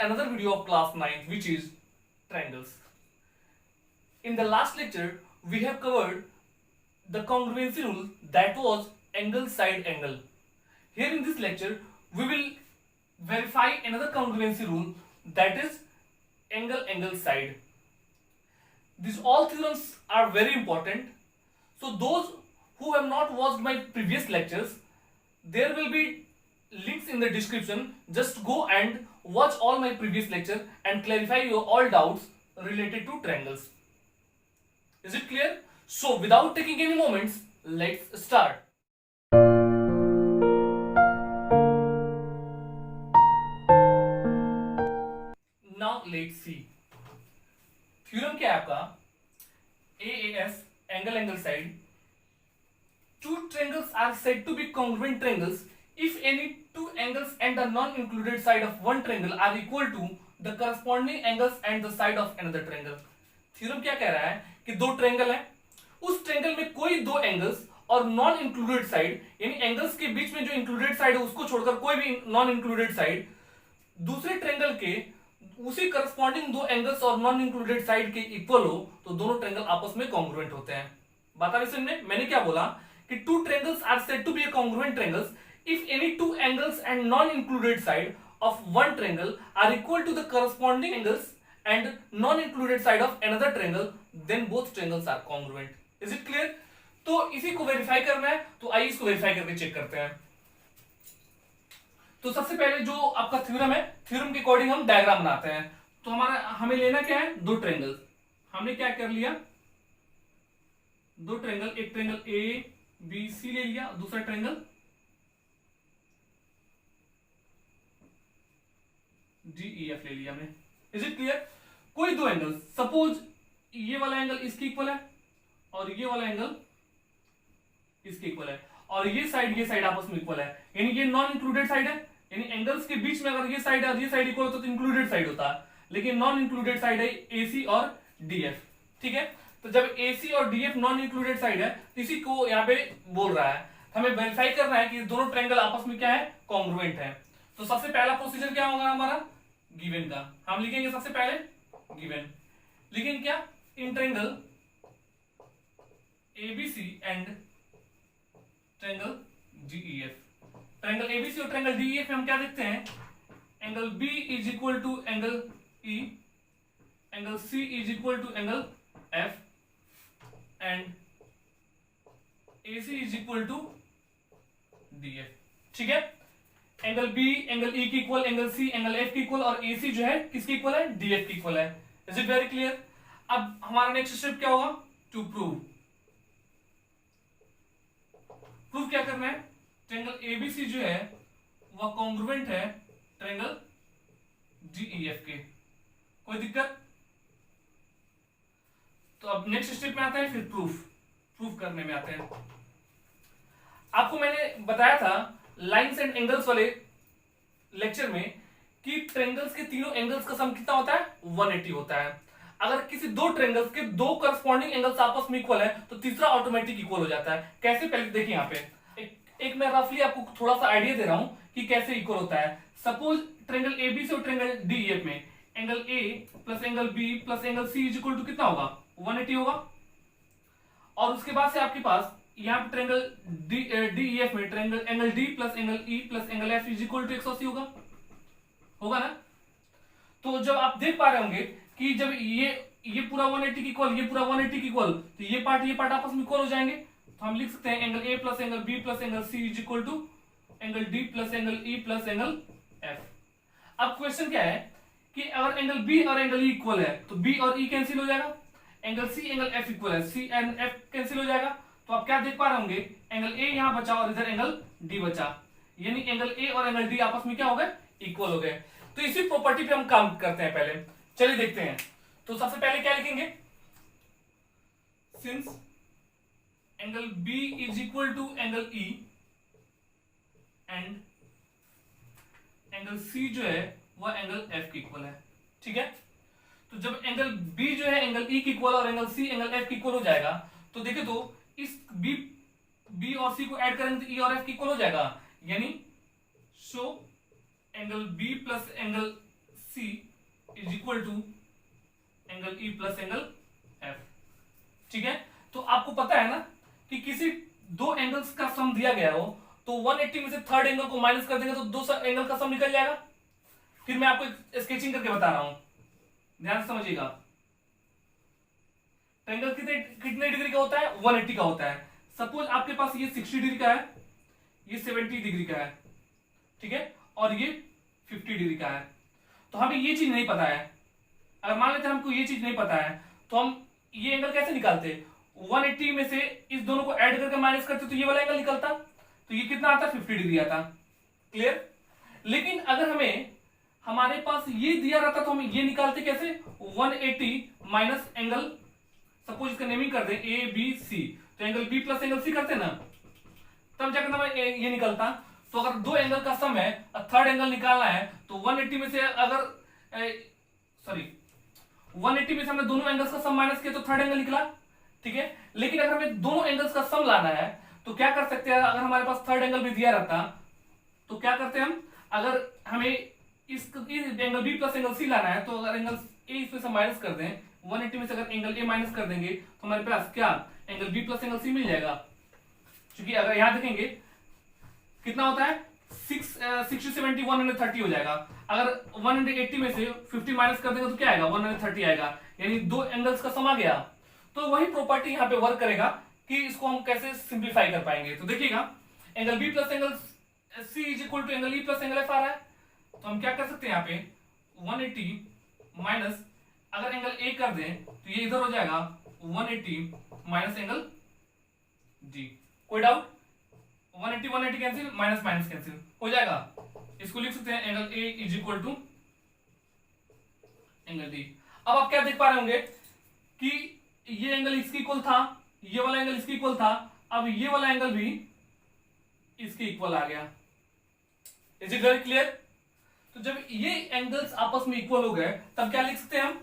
another video of class 9th, which is triangles. In the last lecture, we have covered the congruency rule, that was angle side angle. Here in this lecture, we will verify another congruency rule, that is angle angle side. These all theorems are very important. So those who have not watched my previous lectures, there will be links in the description. Just go and watch all my previous lecture and clarify your all doubts related to triangles. Is it clear? So without taking any moments, let's start. Now let's see. Theorem क्या है आपका? AAS angle angle side. Two triangles are said to be congruent triangles if any two angles and the non-included side of one triangle are equal to the corresponding angles and the side of another triangle. Theorem क्या कह रहा है कि दो triangle है, उस triangle में कोई दो एंगल्स और नॉन इंक्लूडेड साइड, यानी एंगल्स के बीच में जो इंक्लूडेड साइड है उसको छोड़कर कोई भी नॉन इंक्लूडेड साइड दूसरे ट्रायंगल के उसी करस्पॉन्डिंग दो एंगल्स और नॉन इंक्लूडेड साइड के इक्वल हो तो दोनों ट्रायंगल आपस में कॉन्ग्रुएंट होते हैं. बात आ रही समझ में? मैंने क्या बोला कि two triangles are said to be congruent triangles if any two angles and non-included side of one triangle are equal to the corresponding angles and non-included side of another triangle, then both triangles are congruent. Is it clear? तो इसी को verify करना है, तो आइए इसको verify करके check करते हैं. तो सबसे पहले जो आपका थ्योरम है, थ्योरम के अकॉर्डिंग हम डायग्राम बनाते हैं. तो हमें लेना क्या है? दो ट्रायंगल. हमने क्या कर लिया? दो ट्रायंगल, एक ट्रायंगल ए बी सी ले लिया, दूसरा ट्रायंगल डी ई एफ ले लिया हमने. Is it clear? कोई दो एंगल, सपोज ये वाला एंगल इसके इक्वल है और ये वाला एंगल इसके इक्वल है और ये साइड आपस में इक्वल है, यानी ये नॉन इंक्लूडेड साइड है. यानी एंगल्स के बीच में अगर ये साइड और ये साइड इक्वल होता तो इंक्लूडेड साइड होता, लेकिन नॉन इंक्लूडेड साइड है एसी और डीएफ. ठीक है, तो जब एसी और डीएफ नॉन इंक्लूडेड साइड है तो इसी को यहाँ पे बोल रहा है. हमें वेरीफाई करना है कि दोनों ट्रायंगल आपस में क्या है? कॉन्ग्रुएंट है. तो सबसे पहला प्रोसीजर क्या होगा हमारा? गिवन का हम लिखेंगे. सबसे पहले गिवन लिखेंगे क्या? In triangle ABC and triangle DEF. Triangle ABC और ट्रायंगल डीईएफ में हम क्या देखते हैं? Angle B is equal to angle E, angle C is equal to angle F and AC is equal to DF. ठीक है, एंगल बी एंगल ई की equal, angle C angle F की equal और एसी जो है किसकी इक्वल है? डीएफ की इक्वल है. Is it very clear? अब हमारा नेक्स्ट स्टेप क्या होगा? To prove. प्रूव क्या करना है? ट्रायंगल एबीसी जो है वह कॉन्ग्रुएंट है ट्रायंगल डीईएफ के. कोई दिक्कत? तो अब नेक्स्ट स्टेप में आता है फिर प्रूफ करने में आते हैं. आपको मैंने बताया था लाइन्स एंड एंगल्स वाले लेक्चर में कि ट्रायंगल्स के तीनों एंगल्स का सम कितना होता है? 180 होता है. अगर किसी दो ट्रायंगल्स के दो करस्पॉन्डिंग एंगल्स आपस में इक्वल है तो तीसरा ऑटोमेटिक इक्वल हो जाता है. कैसे? पहले देखिए यहाँ पे एक मैं रफली आपको थोड़ा सा आइडिया दे रहा हूं कि कैसे इक्वल होता है. सपोज ट्रायंगल एबीसी और ट्रायंगल डीईएफ में angle A plus angle B plus angle C is equal to कितना होगा? 180 होगा. और उसके बाद से आपके पास यहाँ पे ट्रायंगल डीईएफ में triangle angle D plus angle E plus angle F is equal to 180 होगा ना. तो जब आप देख पा रहे होंगे कि जब ये पूरा 180 की इक्वल, ये पूरा 180 की इक्वल, तो ये पार्ट आपस में इक्वल हो जाएंगे. तो हम लिख सकते हैं angle A plus angle B plus angle C is equal to angle D plus angle E plus angle F. अब क्वेश्चन क्या है कि अगर एंगल बी और एंगल ई इक्वल है तो बी और ई कैंसिल हो जाएगा. Angle C angle F equal है, सी एंड एफ कैंसिल हो जाएगा. तो आप क्या देख पा रहे होंगे? एंगल ए यहां बचा और इधर एंगल डी बचा, यानी एंगल ए और एंगल डी आपस में क्या हो गए? इक्वल हो गए. तो इसी प्रॉपर्टी पे हम काम करते हैं. पहले चलिए देखते हैं. तो सबसे पहले क्या लिखेंगे? Since angle B is equal to angle E and angle C जो है वह एंगल एफ की इक्वल है. ठीक है, तो जब एंगल बी जो है एंगल ई की इक्वल और एंगल सी एंगल एफ की इक्वल हो जाएगा तो देखिए तो इस बी और सी को ऐड करेंगे तो ई और एफ की इक्वल हो जाएगा. यानी so angle B plus angle C is equal to angle E plus angle F. ठीक है, तो आपको पता है ना कि किसी दो एंगल्स का सम दिया गया हो तो 180 में से थर्ड एंगल को माइनस कर देंगे तो दो एंगल का सम निकल जाएगा। फिर मैं आपको स्केचिंग करके बता रहा हूं, ध्यान से समझिएगा। ट्रायंगल कितने कितने डिग्री का होता है? 180 का होता है। सपोज आपके पास ये 60 डिग्री का है, ये 70 डिग्री का है, ठीक है, और ये 50 डिग्री का है। तो हमें ये चीज नहीं पता है। अगर मान लेते हैं हमको ये चीज नहीं पता है तो हम ये एंगल कैसे निकालते? 180 में से इस दोनों को ऐड करके माइनस करते तो ये वाला एंगल निकलता, तो ये कितना आता? 50 डिग्री आता। क्लियर? लेकिन अगर हमें हमारे पास ये दिया रहता तो हम ये निकालते कैसे? 180 माइनस एंगल, सपोज इसका नेमिंग कर दें ए बी सी, तो angle B plus angle C करते ना, तब जाकर हमें ये निकलता। तो अगर दो एंगल का सम है और थर्ड एंगल निकालना है तो 180 में से अगर 180 में से हमने दोनों एंगल्स का सम माइनस किया तो थर्ड एंगल निकला। ठीक है, लेकिन अगर हमें दोनों एंगल्स का सम लाना है तो क्या कर सकते हैं? अगर हमारे पास थर्ड एंगल भी दिया रहता तो क्या करते हैं हम? अगर हमें इस angle B plus angle C लाना है तो अगर एंगल ए इसमें से माइनस कर दें, 180 में से अगर एंगल ए माइनस कर देंगे तो हमारे पास क्या angle B plus angle C मिल जाएगा। क्योंकि अगर यहां देखेंगे कितना होता है 60 70 130 हो जाएगा। अगर 180 में से 50 माइनस कर देंगे तो क्या आएगा? 130 आएगा, यानी दो एंगल्स का सम आ गया। तो वही प्रॉपर्टी यहाँ पे वर्क करेगा कि इसको हम कैसे सिंप्लीफाई कर पाएंगे। तो देखिएगा angle B plus angle C is equal to angle E plus angle F आ रहा है, तो हम क्या कर सकते हैं यहाँ पे 180 माइनस अगर एंगल ए कर दें तो ये इधर हो जाएगा 180 माइनस एंगल डी। कोई doubt? 180 180 cancel, minus minus cancel हो जाएगा। इसको लिख सकते हैं angle A is equal to angle D. अब आप क्या देख पा रहे होंगे कि ये एंगल इसके इक्वल था, ये वाला एंगल इसके इक्वल था, अब ये वाला एंगल भी इसके इक्वल आ गया। Is it very clear? तो जब ये एंगल्स आपस में इक्वल हो गए तब क्या लिख सकते हैं हम?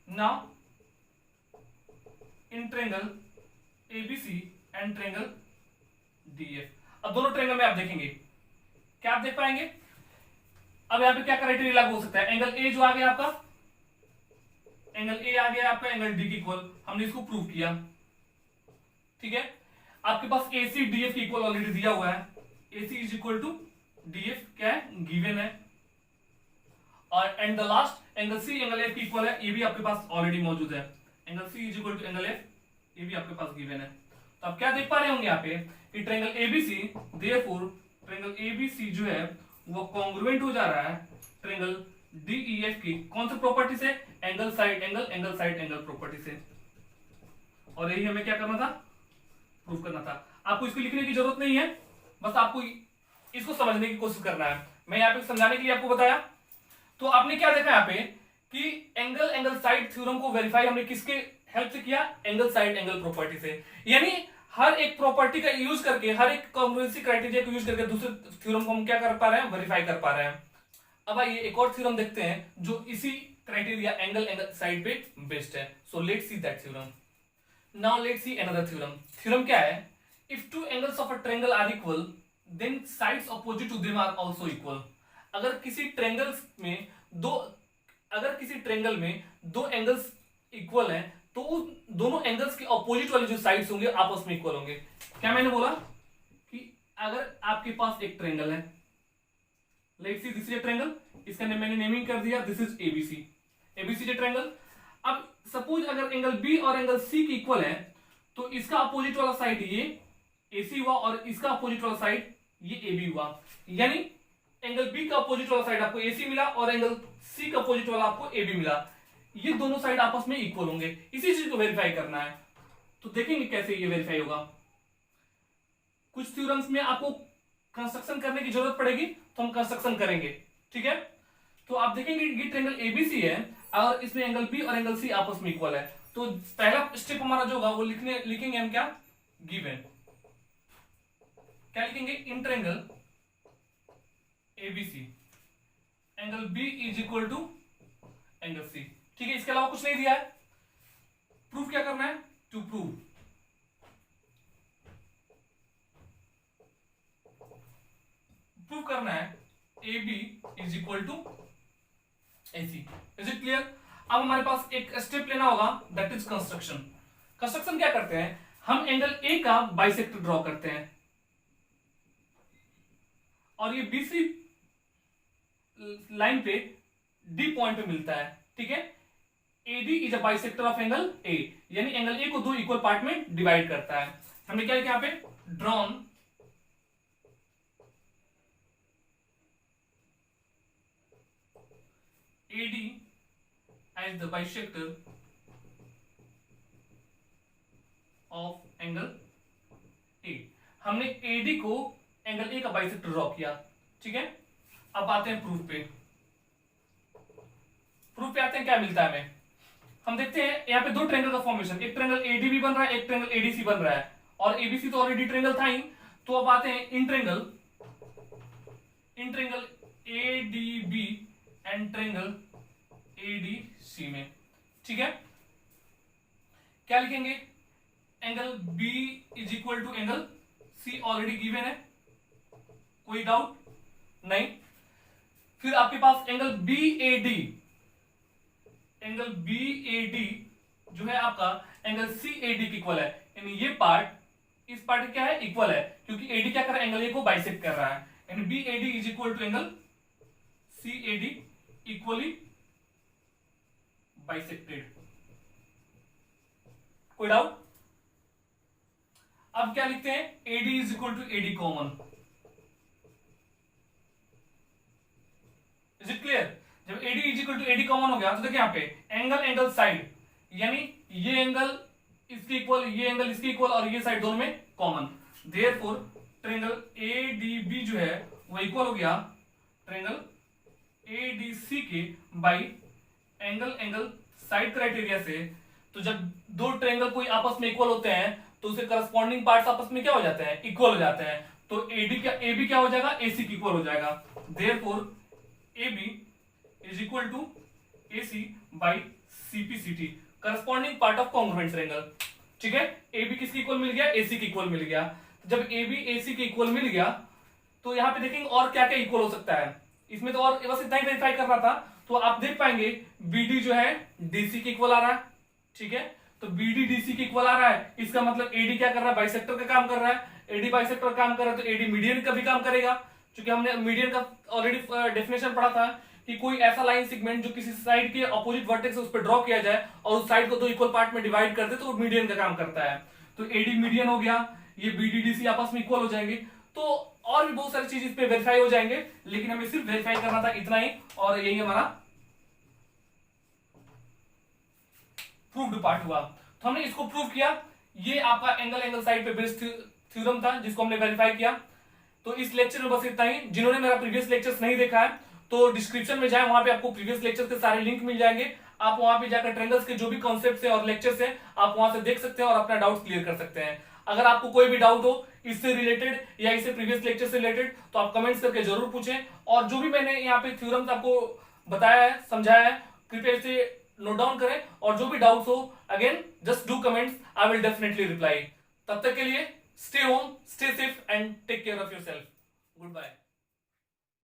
Now in triangle ABC and triangle DF. अब दोनों ट्रायंगल में आप देखेंगे क्या आप देख पाएंगे? अब यहां पे क्या क्राइटेरिया लागू हो सकता है? एंगल ए जो आ गया आपका, एंगल ए आ गया आपका एंगल डी के इक्वल, हमने इसको प्रूव किया। ठीक है, आपके पास एसी डीएफ के इक्वल ऑलरेडी दिया हुआ है। AC is equal to DF क्या है? गिवन है। और and the last angle C angle F के इक्वल है, ये भी आपके पास ऑलरेडी मौजूद है। Angle C is equal to angle F, ये भी आपके पास गिवन है। तो आप क्या देख पा रहे होंगे यहाँ पे कि triangle ABC, therefore triangle ABC जो है वो कॉन्ग्रुएंट हो जा रहा है ट्रायंगल डीईएफ की कौन सी प्रॉपर्टी से? Angle side angle, angle side angle property से। और यही हमें क्या करना था? प्रूफ करना था। आपको इसको लिखने की जरूरत नहीं है, बस आपको इसको समझने की कोशिश करना है। मैं यहाँ पे समझाने के लिए आपको बताया। तो आपने क्या देखा यहाँ पे कि एंगल एंगल साइड थ्योरम को वेरीफाई हमने किसके हेल्प से किया? एंगल साइड एंगल प्रॉपर्टी से। यानी हर एक प्रॉपर्टी का यूज करके, हर एक कॉन्ग्रुएंसी क्राइटेरिया को यूज करके दूसरे थ्योरम को हम क्या कर पा रहे हैं? वेरीफाई कर पा रहे हैं। अब आइए एक और थ्योरम देखते हैं जो इसी क्राइटेरिया एंगल एंगल साइड पे बेस्ड है। So let's see that theorem. Now let's see another theorem. Theorem क्या है? If two angles of a triangle are equal then sides opposite to them are also equal. अगर किसी triangle में दो angles equal हैं तो उन दोनों एंगल्स के ऑपोजिट वाले जो साइड्स होंगे आपस में इक्वल होंगे। क्या मैंने बोला कि अगर आपके पास एक ट्रायंगल है, let's see this is a triangle, इसका मैंने नेमिंग कर दिया, this is ABC, ABC triangle. अब सपोज अगर एंगल बी और एंगल सी की इक्वल है तो इसका अपोजिट वाला साइड ये एसी हुआ और इसका अपोजिट वाला साइड ये एबी हुआ। यानी एंगल बी का अपोजिट वाला साइड आपको एसी मिला और एंगल सी का अपोजिट वाला आपको एबी मिला। ये दोनों साइड आपस में इक्वल होंगे। इसी चीज को वेरीफाई करना है। तो देखेंगे कैसे ये वेरीफाई होगा। कुछ थ्योरम्स में आपको कंस्ट्रक्शन करने की जरूरत पड़ेगी तो हम कंस्ट्रक्शन करेंगे। ठीक है, तो आप देखेंगे ये ट्रायंगल एबीसी है और इसमें एंगल बी और एंगल सी आपस में इक्वल है। तो पहला स्टेप हमारा जो होगा वो लिखेंगे हम क्या? गिवन। क्या लिखेंगे? In triangle ABC angle B is equal to angle C. ठीक है, इसके अलावा कुछ नहीं दिया है। प्रूफ क्या करना है? टू प्रूव करना है A B is equal to AC। Is it clear? अब हमारे पास एक स्टेप लेना होगा, दैट इज कंस्ट्रक्शन। कंस्ट्रक्शन क्या करते हैं, हम एंगल ए का बाइसेक्टर ड्रॉ करते हैं और ये BC लाइन पे D पॉइंट पे मिलता है, ठीक है। AD is a bisector of angle A, यानी एंगल A को दो इक्वल पार्ट में डिवाइड करता है। हमने क्या लिखा यहाँ पे, drawn AD as the bisector of angle A। हमने AD को एंगल A का बाइसेक्टर ड्रॉ किया, ठीक है। अब आते हैं प्रूफ पे। प्रूफ पे आते हैं, क्या मिलता है हमें, हम देखते हैं यहाँ पे दो ट्रायंगल का फॉर्मेशन, एक ट्रायंगल ADB बन रहा है, एक ट्रायंगल ADC बन रहा है, और ABC तो ऑलरेडी ट्रायंगल था ही। तो अब आते हैं in triangle ADB and triangle ADC में, ठीक है। क्या लिखेंगे, angle B is equal to angle C, already given है, कोई डाउट नहीं। फिर आपके पास एंगल BAD, एंगल BAD जो है आपका एंगल CAD की इक्वल है, यानी ये पार्ट इस पार्ट क्या है, इक्वल है, क्योंकि AD क्या कर रहा है, एंगल A को बाइसेक्ट कर रहा है, यानी BAD is equal to angle CAD, equally bisected. कोई डाउट? अब क्या लिखते हैं, AD is equal to AD common. Is it clear? जब AD is equal to AD common हो गया तो देखिए यहाँ पे एंगल साइड, यानी ये एंगल इसके इक्वल, ये एंगल इसके इक्वल, और ये साइड दोनों में कॉमन। देयरफॉर ट्रायंगल ADB जो है वो इक्वल हो गया ट्रायंगल ADC के बाई एंगल साइड क्राइटेरिया से। तो जब दो ट्रायंगल कोई आपस में इक्वल होते हैं तो उसे करस्पॉन्डिंग पार्ट्स आपस में क्या हो जाते हैं, इक्वल हो जाते हैं। तो AB क्या हो जाएगा, AC की इक्वल हो जाएगा। Therefore AB is equal to AC by CPCT, corresponding part of congruent triangle, ठीक है। AB किसकी इक्वल मिल गया, AC की इक्वल मिल गया। जब AB AC की इक्वल मिल गया तो यहां पे देखेंगे और क्या क्या इक्वल हो सकता है, इसमें तो और बस इतना ही वेरीफाई कर रहा था। तो आप देख पाएंगे BD जो है DC की इक्वल आ रहा है, ठीक है। तो BD DC की इक्वल आ रहा है, इसका मतलब AD क्या कर रहा है, बाइसेक्टर का काम कर रहा है। AD बाइसेक्टर का काम कर रहा है तो AD मीडियन का भी काम करेगा, क्योंकि हमने मीडियन का ऑलरेडी डेफिनेशन पढ़ा था कि कोई ऐसा लाइन सेगमेंट जो किसी साइड के ऑपोजिट वर्टेक्स से उस पर ड्रॉ किया जाए और उस साइड को दो इक्वल पार्ट में डिवाइड कर दे तो वो मीडियन का काम करता है। तो AD मीडियन हो गया, ये BD DC आपस में इक्वल हो जाएंगे। तो और भी बहुत सारी चीज इस पे वेरीफाई हो जाएंगे, लेकिन हमें सिर्फ वेरीफाई करना था इतना ही, और यही हमारा प्रूव्ड पार्ट हुआ। तो हमने इसको प्रूव किया, ये आपका एंगल साइड पे बेस्ड थ्योरम था जिसको हमने वेरीफाई किया। तो इस लेक्चर में बस इतना ही। जिन्होंने मेरा प्रीवियस लेक्चर्स नहीं देखा है तो डिस्क्रिप्शन में जाए, वहां पे आपको प्रीवियस लेक्चर के सारे लिंक मिल जाएंगे। आप वहां पे जाकर ट्रायंगल्स के जो भी कॉन्सेप्ट्स हैं और लेक्चर्स हैं आप वहां से देख सकते हैं और अपना डाउट क्लियर कर सकते हैं। अगर आपको कोई भी डाउट हो इससे रिलेटेड या इससे प्रीवियस लेक्चर से रिलेटेड तो आप कमेंट्स करके जरूर पूछें। और जो भी मैंने यहाँ पे थ्योरम्स आपको बताया है, समझाया है, कृपया इसे नोट डाउन करें। और जो भी डाउट्स हो again just do comments, I will definitely reply. तब तक के लिए stay home, stay safe and take care of yourself. Good bye.